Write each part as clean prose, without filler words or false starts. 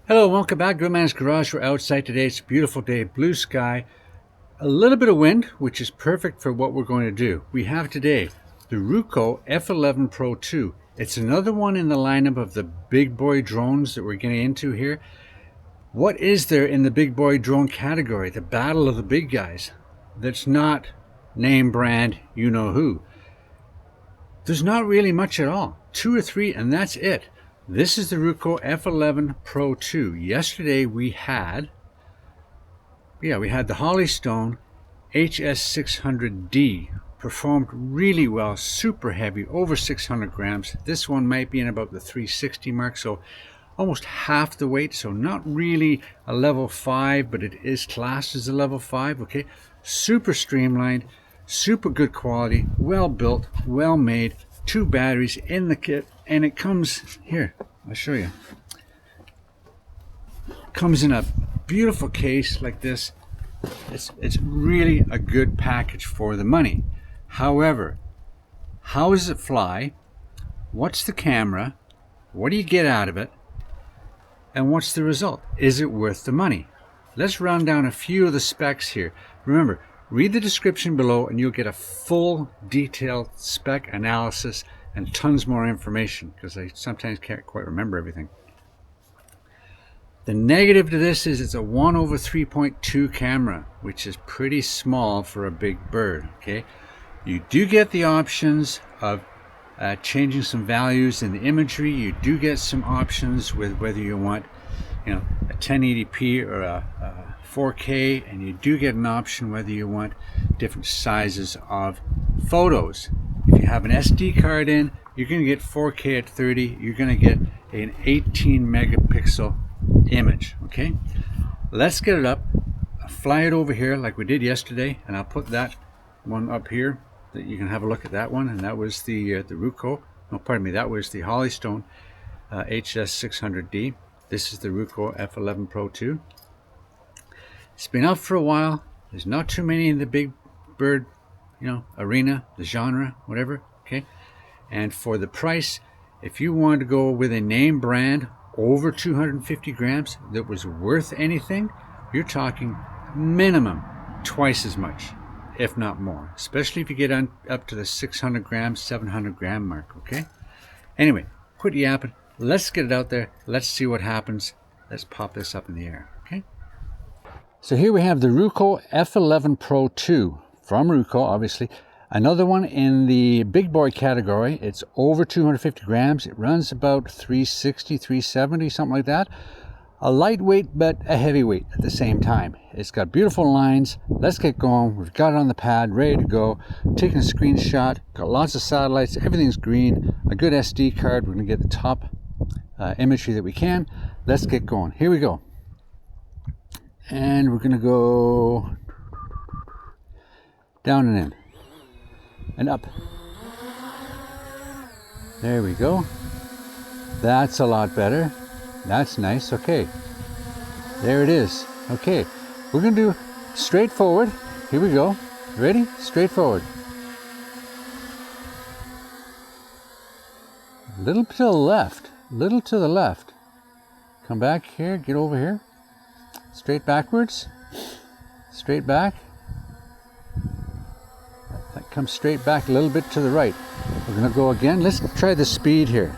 Hello, welcome back. Good Man's Garage. We're outside today. It's a beautiful day, blue sky, a little bit of wind, which is perfect for what we're going to do. We have today the RUKO F11PRO 2. It's another one in the lineup of the big boy drones that we're getting into here. What is there in the big boy drone category, the battle of the big guys, that's not name brand, you know who? There's not really much at all. 2 or 3, and that's it. This is the RUKO F11PRO 2. Yesterday we had the Hollystone HS600D. Performed really well, super heavy, over 600 grams. This one might be in about the 360 mark, so almost half the weight, so not really a level 5, but it is classed as a level 5, okay? Super streamlined, super good quality, well built, well made, 2 batteries in the kit, and it comes here. I'll show you. Comes in a beautiful case like this. It's really a good package for the money. However, how does it fly? What's the camera? What do you get out of it? And what's the result? Is it worth the money? Let's run down a few of the specs here. Remember, read the description below and you'll get a full detailed spec analysis and tons more information, because I sometimes can't quite remember everything. The negative to this is it's a 1/3.2 camera, which is pretty small for a big bird. Okay, you do get the options of changing some values in the imagery. You do get some options with whether you want, a 1080p or a 4K, and you do get an option whether you want different sizes of photos. If you have an SD card in, you're going to get 4K at 30. You're going to get an 18 megapixel image. Okay, let's get it up, fly it over here like we did yesterday, and I'll put that one up here that you can have a look at that one. And that was the RUKO. No, pardon me. That was the Hollystone HS600D. This is the RUKO F11PRO 2. It's been out for a while. There's not too many in the big bird, arena, the genre, whatever. Okay, and for the price, if you wanted to go with a name brand over 250 grams that was worth anything, you're talking minimum twice as much, if not more, especially if you get up to the 600 gram, 700 gram mark. Okay, anyway, quit yapping. Let's get it out there. Let's see what happens. Let's pop this up in the air. Okay, so here we have the RUKO F11PRO 2 from RUKO, obviously. Another one in the big boy category. It's over 250 grams. It runs about 360, 370, something like that. A lightweight, but a heavyweight at the same time. It's got beautiful lines. Let's get going. We've got it on the pad, ready to go. Taking a screenshot. Got lots of satellites. Everything's green. A good SD card. We're going to get the top imagery that we can. Let's get going. Here we go. And we're going to go down and in. And up. There we go. That's a lot better. That's nice. Okay. There it is. Okay. We're going to do straight forward. Here we go. Ready? Straight forward. A little to the left. Little to the left. Come back here. Get over here. Straight backwards. Straight back. That comes straight back a little bit to the right. We're going to go again. Let's try the speed here.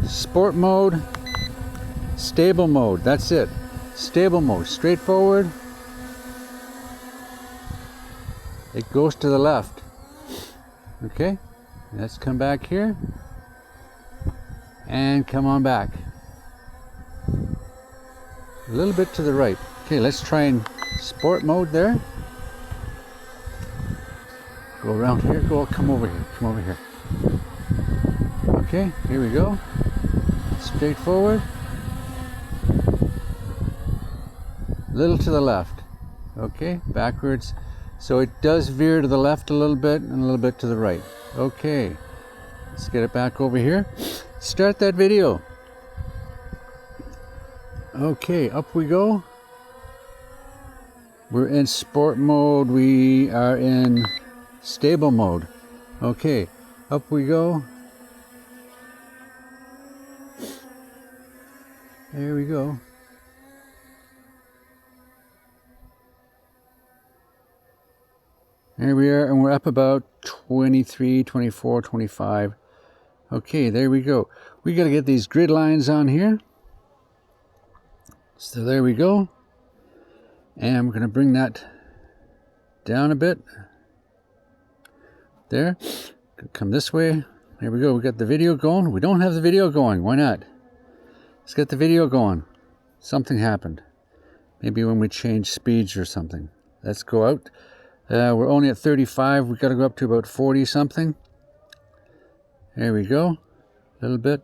Sport mode. Stable mode. That's it. Stable mode. Straight forward. It goes to the left. Okay. Let's come back here. And come on back. A little bit to the right. Okay, let's try in sport mode there. Go around here, come over here, come over here. Okay, here we go. Straight forward. Little to the left. Okay, backwards. So it does veer to the left a little bit and a little bit to the right. Okay, let's get it back over here. Start that video. Okay, up we go. We're in sport mode. We are in stable mode. Okay, up we go. There we go. There we are, and we're up about 23, 24, 25. Okay, there we go. We got to get these grid lines on here. So there we go. And we're going to bring that down a bit. There. Come this way. There we go. We got the video going. We don't have the video going. Why not? Let's get the video going. Something happened. Maybe when we change speeds or something. Let's go out. We're only at 35. We've got to go up to about 40 something. There we go. A little bit.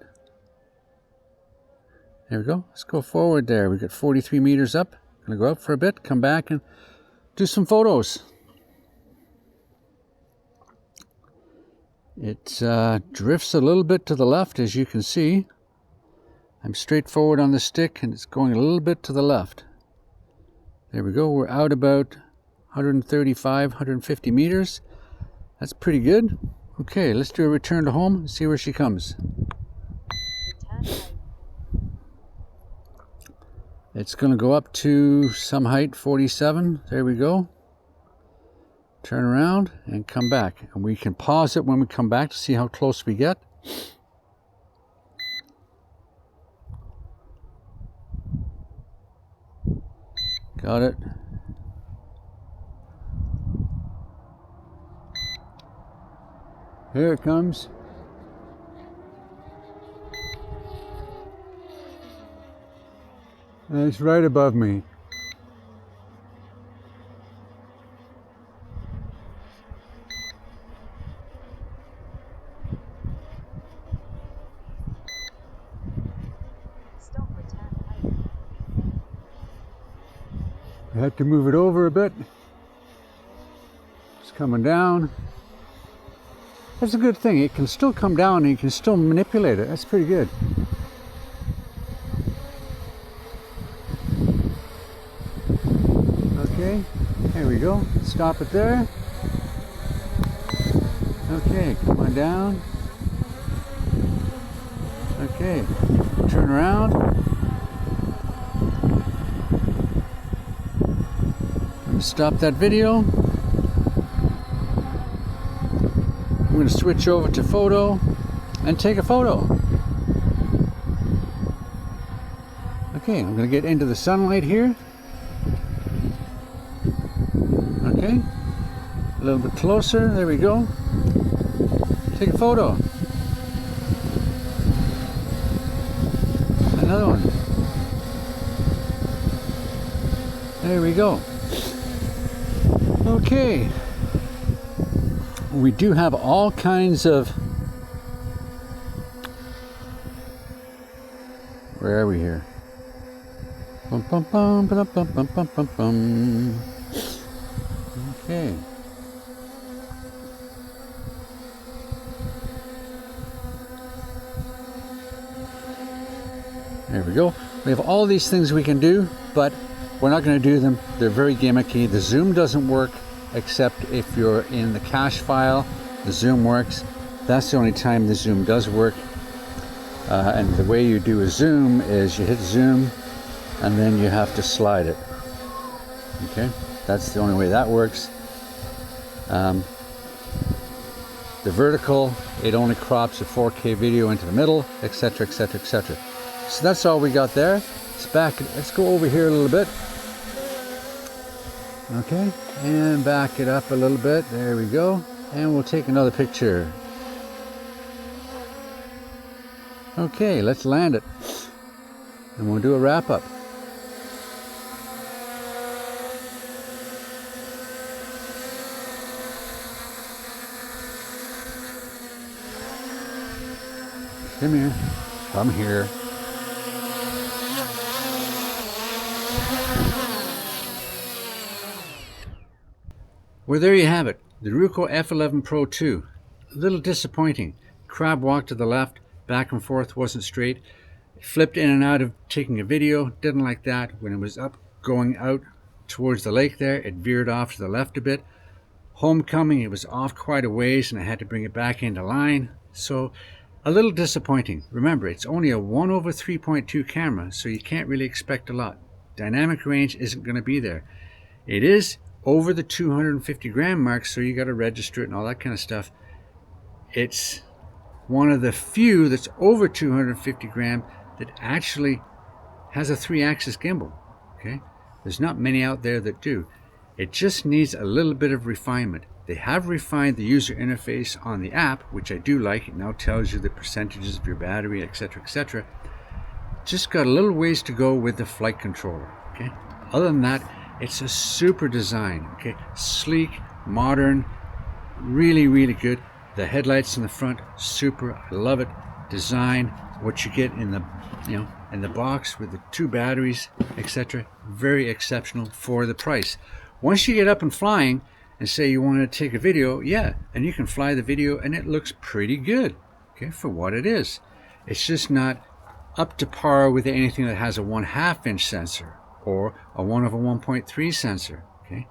There we go. Let's go forward there. We've got 43 meters up. Gonna go up for a bit, come back and do some photos. It drifts a little bit to the left, as you can see. I'm straight forward on the stick and it's going a little bit to the left. There we go. We're out about 135, 150 meters. That's pretty good. Okay, let's do a return to home and see where she comes. It's going to go up to some height, 47. There we go. Turn around and come back. And we can pause it when we come back to see how close we get. Got it. Here it comes. And it's right above me. I had to move it over a bit. It's coming down. That's a good thing. It can still come down and you can still manipulate it. That's pretty good. Okay, there we go. Stop it there. Okay, come on down. Okay, turn around. I'm gonna stop that video. I'm gonna switch over to photo and take a photo. Okay, I'm gonna get into the sunlight here. Okay, a little bit closer, there we go. Take a photo. Another one. There we go. Okay. We do have all kinds of... Where are we here? Bum, bum, bum, bum, bum, bum, bum, bum, bum. Okay. There we go. We have all these things we can do, but we're not going to do them. They're very gimmicky. The zoom doesn't work except if you're in the cache file. The zoom works. That's the only time the zoom does work. And the way you do a zoom is you hit zoom and then you have to slide it. Okay, that's the only way that works. The vertical, it only crops a 4K video into the middle, etc, etc, etc. So that's all we got there. Let's go over here a little bit. Okay, and back it up a little bit. There we go. And we'll take another picture. Okay, let's land it. And we'll do a wrap up. Come here. Come here. Well, there you have it. The RUKO F11PRO 2. A little disappointing. Crab walk to the left, back and forth, wasn't straight. It flipped in and out of taking a video. Didn't like that. When it was up, going out towards the lake there, it veered off to the left a bit. Homecoming, it was off quite a ways and I had to bring it back into line. So a little disappointing. Remember, it's only a 1/3.2 camera, so you can't really expect a lot. Dynamic range isn't going to be there. It is over the 250 gram mark, so you got to register it and all that kind of stuff. It's one of the few that's over 250 gram that actually has a 3-axis gimbal. Okay, there's not many out there that do. It just needs a little bit of refinement. They have refined the user interface on the app, which I do like. It now tells you the percentages of your battery, etc., etc. Just got a little ways to go with the flight controller. Okay, other than that, it's a super design. Okay, sleek, modern, really, really good. The headlights in the front, super. I love it. Design, what you get in the, in the box with the 2 batteries, etc. Very exceptional for the price. Once you get up and flying and say you want to take a video, yeah, and you can fly the video and it looks pretty good, okay, for what it is. It's just not up to par with anything that has a 1/2 inch sensor or a 1/1.3 sensor, okay?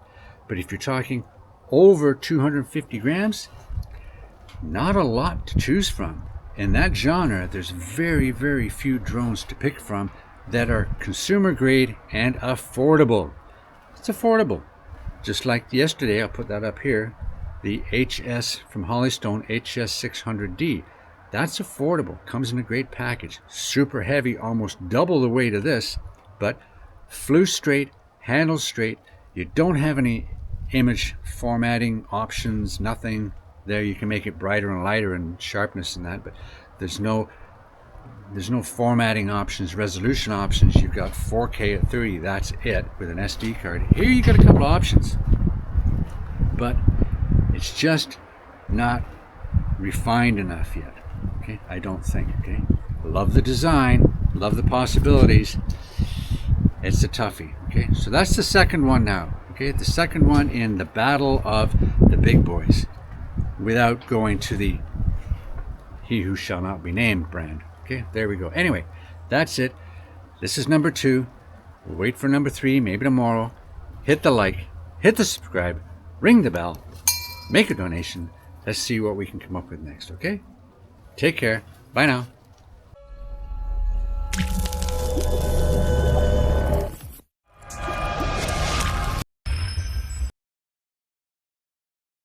But if you're talking over 250 grams, not a lot to choose from. In that genre, there's very, very few drones to pick from that are consumer grade and affordable. It's affordable. Just like yesterday, I'll put that up here, the HS from Hollystone HS600D. That's affordable, comes in a great package. Super heavy, almost double the weight of this, but flew straight, handles straight. You don't have any image formatting options, nothing. There you can make it brighter and lighter and sharpness and that, but there's no formatting options, resolution options. You've got 4K at 30, that's it, with an SD card. Here you got a couple of options, but it's just not refined enough yet. Okay, I don't think. Okay, love the design, love the possibilities. It's a toughie. Okay, so that's the second one now. Okay, the second one in the battle of the big boys, without going to the he who shall not be named brand. Okay, there we go. Anyway, that's it. This is number 2. We'll wait for number 3, maybe tomorrow. Hit the like, hit the subscribe, ring the bell, make a donation. Let's see what we can come up with next, okay? Take care. Bye now.